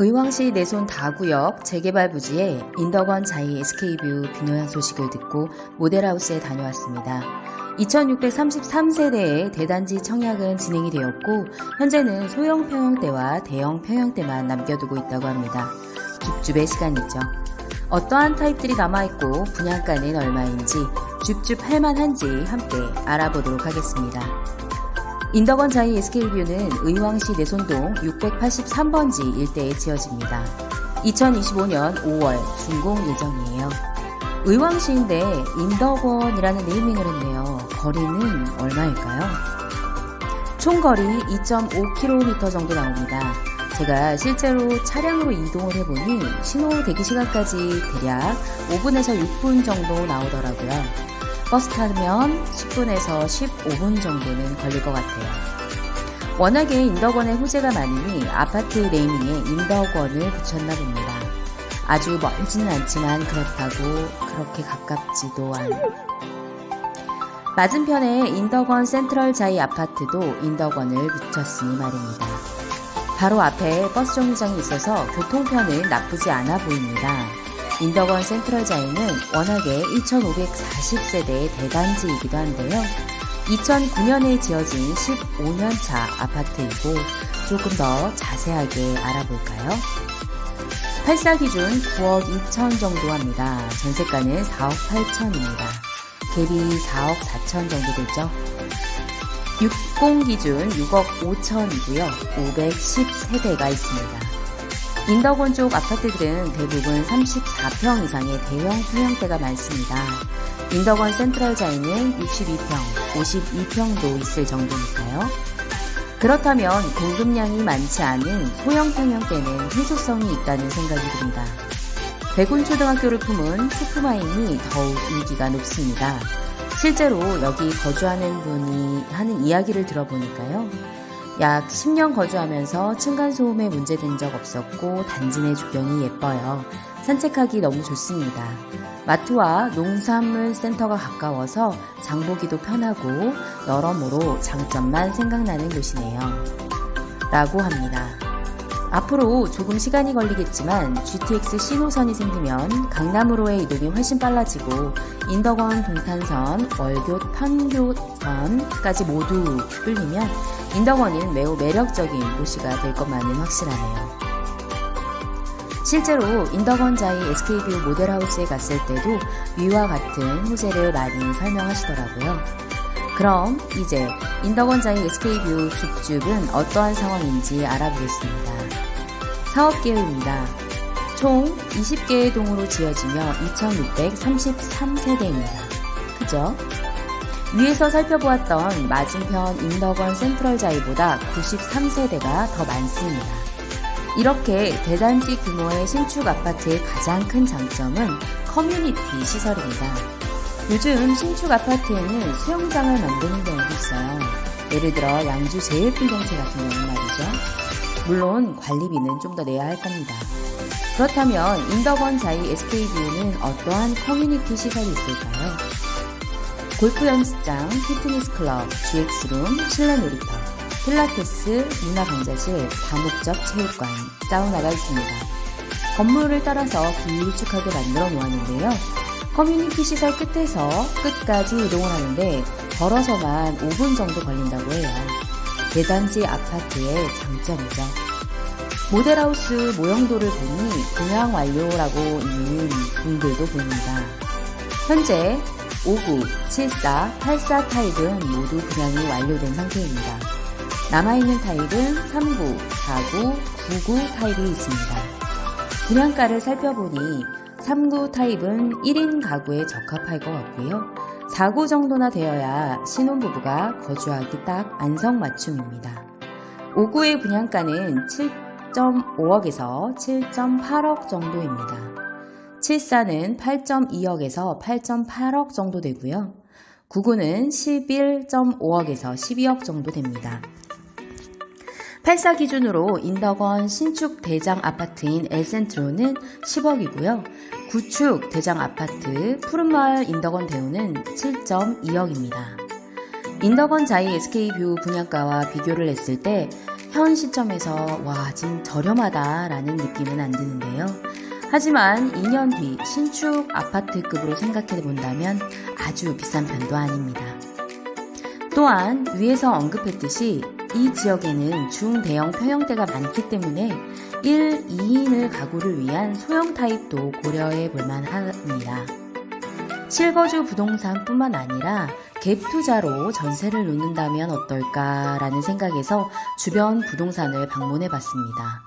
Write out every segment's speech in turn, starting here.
의왕시 내손 다구역 재개발 부지에 인덕원 자이 SK뷰 비노양 소식을 듣고 모델하우스에 다녀왔습니다. 2633세대의 대단지 청약은 진행이 되었고 현재는 소형 평형대와 대형 평형대만 남겨두고 있다고 합니다. 줍줍의 시간이죠. 어떠한 타입들이 남아있고 분양가는 얼마인지 줍줍 할만한지 함께 알아보도록 하겠습니다. 인덕원 자이 SK뷰는 의왕시 내손동 683번지 일대에 지어집니다. 2025년 5월 준공 예정이에요. 의왕시인데 인덕원이라는 네이밍을 했네요. 거리는 얼마일까요? 총 거리 2.5km 정도 나옵니다. 제가 실제로 차량으로 이동을 해보니 신호 대기 시간까지 대략 5분에서 6분 정도 나오더라고요. 버스 타면 10분에서 15분 정도는 걸릴 것 같아요. 워낙에 인덕원에 호재가 많으니 아파트 네이밍에 인덕원을 붙였나 봅니다. 아주 멀지는 않지만 그렇다고 그렇게 가깝지도 않은. 맞은편에 인덕원 센트럴 자이 아파트도 인덕원을 붙였으니 말입니다. 바로 앞에 버스 정류장이 있어서 교통편은 나쁘지 않아 보입니다. 인덕원 센트럴 자이는 워낙에 1540세대의 대단지이기도 한데요. 2009년에 지어진 15년차 아파트이고 조금 더 자세하게 알아볼까요? 8사 기준 9억 2천 정도 합니다. 전세가는 4억 8천입니다. 갭이 4억 4천 정도 되죠. 60 기준 6억 5천이고요. 510세대가 있습니다. 인덕원 쪽 아파트들은 대부분 34평 이상의 대형 평형대가 많습니다. 인덕원 센트럴 자이는 62평, 52평도 있을 정도니까요. 그렇다면 공급량이 많지 않은 소형 평형대는 희소성이 있다는 생각이 듭니다. 백운초등학교를 품은 슈프마인이 더욱 인기가 높습니다. 실제로 여기 거주하는 분이 하는 이야기를 들어보니까요. 약 10년 거주하면서 층간소음에 문제된 적 없었고 단지 내 조경이 예뻐요. 산책하기 너무 좋습니다. 마트와 농산물 센터가 가까워서 장보기도 편하고 여러모로 장점만 생각나는 곳이네요. 라고 합니다. 앞으로 조금 시간이 걸리겠지만 GTX C노선이 생기면 강남으로의 이동이 훨씬 빨라지고 인덕원 동탄선, 월교 판교선까지 모두 뚫리면 인덕원은 매우 매력적인 도시가 될 것만은 확실하네요. 실제로 인덕원 자이 SK뷰 모델하우스에 갔을 때도 위와 같은 호재를 많이 설명하시더라고요. 그럼 이제 인덕원 자이 SK뷰 줍줍은 어떠한 상황인지 알아보겠습니다. 사업계획입니다. 총 20개의 동으로 지어지며 2633세대입니다. 그죠? 위에서 살펴보았던 맞은편 인덕원 센트럴 자이보다 93세대가 더 많습니다. 이렇게 대단지 규모의 신축 아파트의 가장 큰 장점은 커뮤니티 시설입니다. 요즘 신축 아파트에는 수영장을 만드는 경우도 있어요. 예를 들어 양주 제일풍경채 같은 경우는 말이죠. 물론 관리비는 좀 더 내야 할 겁니다. 그렇다면 인덕원 자이 SK뷰는 어떠한 커뮤니티 시설이 있을까요? 골프 연습장, 피트니스 클럽, GX룸, 실내 놀이터, 필라테스, 문화강좌실, 다목적 체육관, 사우나가 있습니다. 건물을 따라서 길쭉하게 만들어 놓았는데요. 커뮤니티 시설 끝에서 끝까지 이동을 하는데 걸어서만 5분 정도 걸린다고 해요. 대단지 아파트의 장점이죠. 모델하우스 모형도를 보니 분양 완료라고 있는 분들도 보입니다. 현재 59, 74, 84 타입은 모두 분양이 완료된 상태입니다. 남아있는 타입은 39, 49, 99 타입이 있습니다. 분양가를 살펴보니 39 타입은 1인 가구에 적합할 것 같고요. 49 정도나 되어야 신혼부부가 거주하기 딱 안성맞춤입니다. 59의 분양가는 7.5억에서 7.8억 정도입니다. 74는 8.2억에서 8.8억 정도 되고요. 99는 11.5억에서 12억 정도 됩니다. 84 기준으로 인덕원 신축 대장 아파트인 엘센트로는 10억이고요. 구축 대장 아파트 푸른마을 인덕원 대우는 7.2억입니다. 인덕원 자이 SK뷰 분양가와 비교를 했을 때 현 시점에서 와, 지금 저렴하다라는 느낌은 안 드는데요. 하지만 2년 뒤 신축 아파트급으로 생각해 본다면 아주 비싼 편도 아닙니다. 또한 위에서 언급했듯이 이 지역에는 중대형 평형대가 많기 때문에 1, 2인을 가구를 위한 소형 타입도 고려해 볼 만합니다. 실거주 부동산뿐만 아니라 갭 투자로 전세를 놓는다면 어떨까라는 생각에서 주변 부동산을 방문해 봤습니다.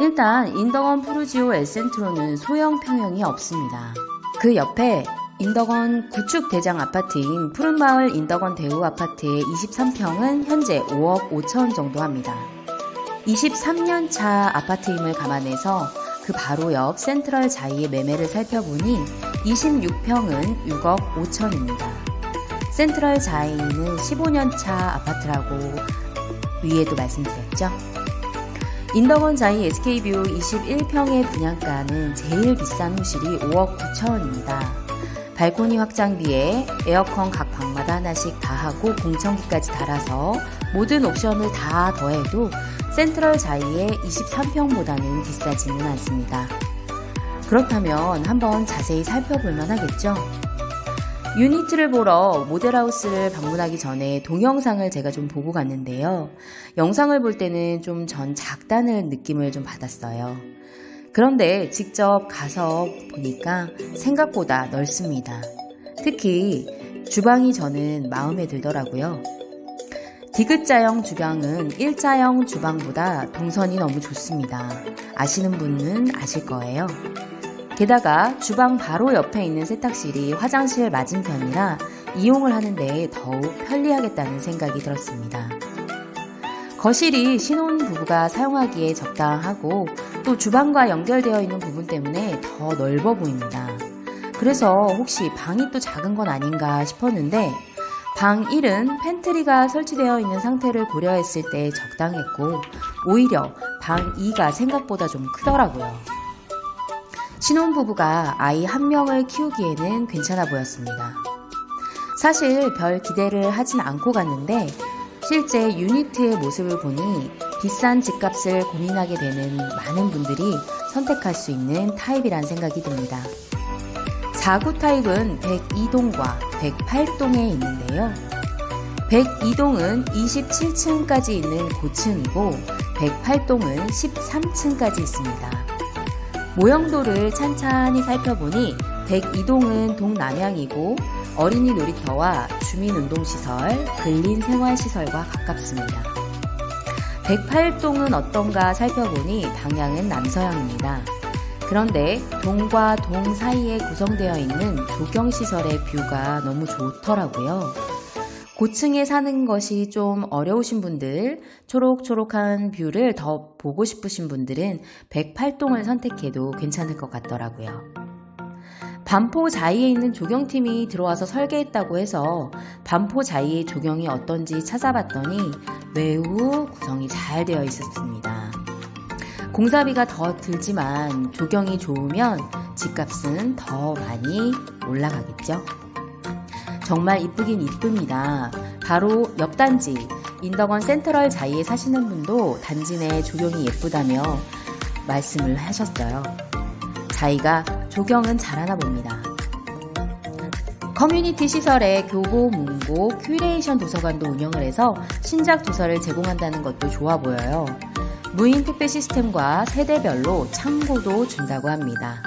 일단 인덕원 푸르지오 엘센트로는 소형 평형이 없습니다. 그 옆에 인덕원 구축 대장 아파트인 푸른마을 인덕원 대우 아파트의 23평은 현재 5억 5천 정도 합니다. 23년차 아파트임을 감안해서 그 바로 옆 센트럴 자이의 매매를 살펴보니 26평은 6억 5천입니다. 센트럴 자이는 15년차 아파트라고 위에도 말씀드렸죠. 인덕원 자이 SK뷰 21평의 분양가는 제일 비싼 호실이 5억 9천원입니다. 발코니 확장비에 에어컨 각 방마다 하나씩 다 하고 공청기까지 달아서 모든 옵션을 다 더해도 센트럴 자이의 23평보다는 비싸지는 않습니다. 그렇다면 한번 자세히 살펴볼 만하겠죠? 유니트를 보러 모델하우스를 방문하기 전에 동영상을 제가 좀 보고 갔는데요. 영상을 볼 때는 좀 전 작다는 느낌을 좀 받았어요. 그런데 직접 가서 보니까 생각보다 넓습니다. 특히 주방이 저는 마음에 들더라고요. 디귿자형 주방은 일자형 주방보다 동선이 너무 좋습니다. 아시는 분은 아실 거예요. 게다가 주방 바로 옆에 있는 세탁실이 화장실 맞은편이라 이용을 하는데 더욱 편리하겠다는 생각이 들었습니다. 거실이 신혼부부가 사용하기에 적당하고 또 주방과 연결되어 있는 부분 때문에 더 넓어 보입니다. 그래서 혹시 방이 또 작은 건 아닌가 싶었는데 방 1은 팬트리가 설치되어 있는 상태를 고려했을 때 적당했고 오히려 방 2가 생각보다 좀 크더라고요. 신혼부부가 아이 한 명을 키우기에는 괜찮아 보였습니다. 사실 별 기대를 하진 않고 갔는데 실제 유니트의 모습을 보니 비싼 집값을 고민하게 되는 많은 분들이 선택할 수 있는 타입이란 생각이 듭니다. 4구 타입은 102동과 108동에 있는데요. 102동은 27층까지 있는 고층이고 108동은 13층까지 있습니다. 모형도를 찬찬히 살펴보니 102동은 동남향이고 어린이 놀이터와 주민운동시설, 근린생활시설과 가깝습니다. 108동은 어떤가 살펴보니 방향은 남서향입니다. 그런데 동과 동 사이에 구성되어 있는 조경시설의 뷰가 너무 좋더라고요. 고층에 사는 것이 좀 어려우신 분들, 초록초록한 뷰를 더 보고 싶으신 분들은 108동을 선택해도 괜찮을 것 같더라고요. 반포 자이에 있는 조경팀이 들어와서 설계했다고 해서 반포 자이의 조경이 어떤지 찾아봤더니 매우 구성이 잘 되어 있었습니다. 공사비가 더 들지만 조경이 좋으면 집값은 더 많이 올라가겠죠. 정말 이쁘긴 이쁩니다. 바로 옆 단지 인덕원 센트럴 자이에 사시는 분도 단지 내 조경이 예쁘다며 말씀을 하셨어요. 자이가 조경은 잘하나 봅니다. 커뮤니티 시설에 교보, 문고, 큐레이션 도서관도 운영을 해서 신작 도서를 제공한다는 것도 좋아 보여요. 무인 택배 시스템과 세대별로 창고도 준다고 합니다.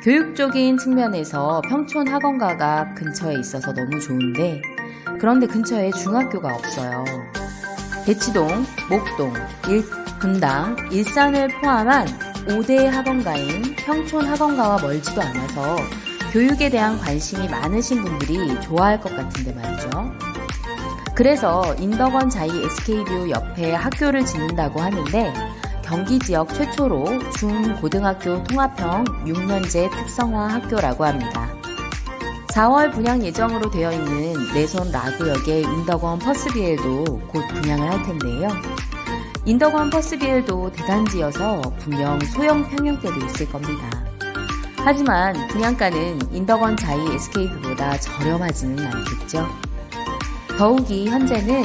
교육적인 측면에서 평촌 학원가가 근처에 있어서 너무 좋은데 그런데 근처에 중학교가 없어요. 대치동, 목동, 분당, 일산을 포함한 5대 학원가인 평촌 학원가와 멀지도 않아서 교육에 대한 관심이 많으신 분들이 좋아할 것 같은데 말이죠. 그래서 인덕원 자이 SK뷰 옆에 학교를 짓는다고 하는데 경기 지역 최초로 중고등학교 통합형 6년제 특성화 학교라고 합니다. 4월 분양 예정으로 되어 있는 내손 라구역의 인덕원 퍼스비엘도 곧 분양을 할 텐데요. 인덕원 퍼스비엘도 대단지여서 분명 소형 평형대도 있을 겁니다. 하지만 분양가는 인덕원 자이 SK뷰보다 저렴하지는 않겠죠. 더욱이 현재는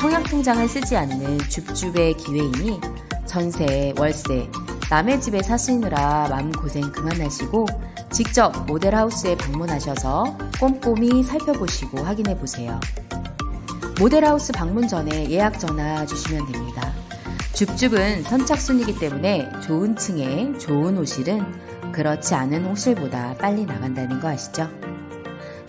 청약통장을 쓰지 않는 줍줍의 기회이니 전세, 월세, 남의 집에 사시느라 마음고생 그만하시고 직접 모델하우스에 방문하셔서 꼼꼼히 살펴보시고 확인해보세요. 모델하우스 방문 전에 예약 전화 주시면 됩니다. 줍줍은 선착순이기 때문에 좋은 층에 좋은 호실은 그렇지 않은 호실보다 빨리 나간다는 거 아시죠?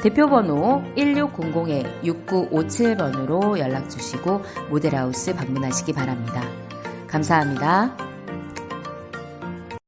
대표번호 1600-6957번으로 연락 주시고 모델하우스 방문하시기 바랍니다. 감사합니다.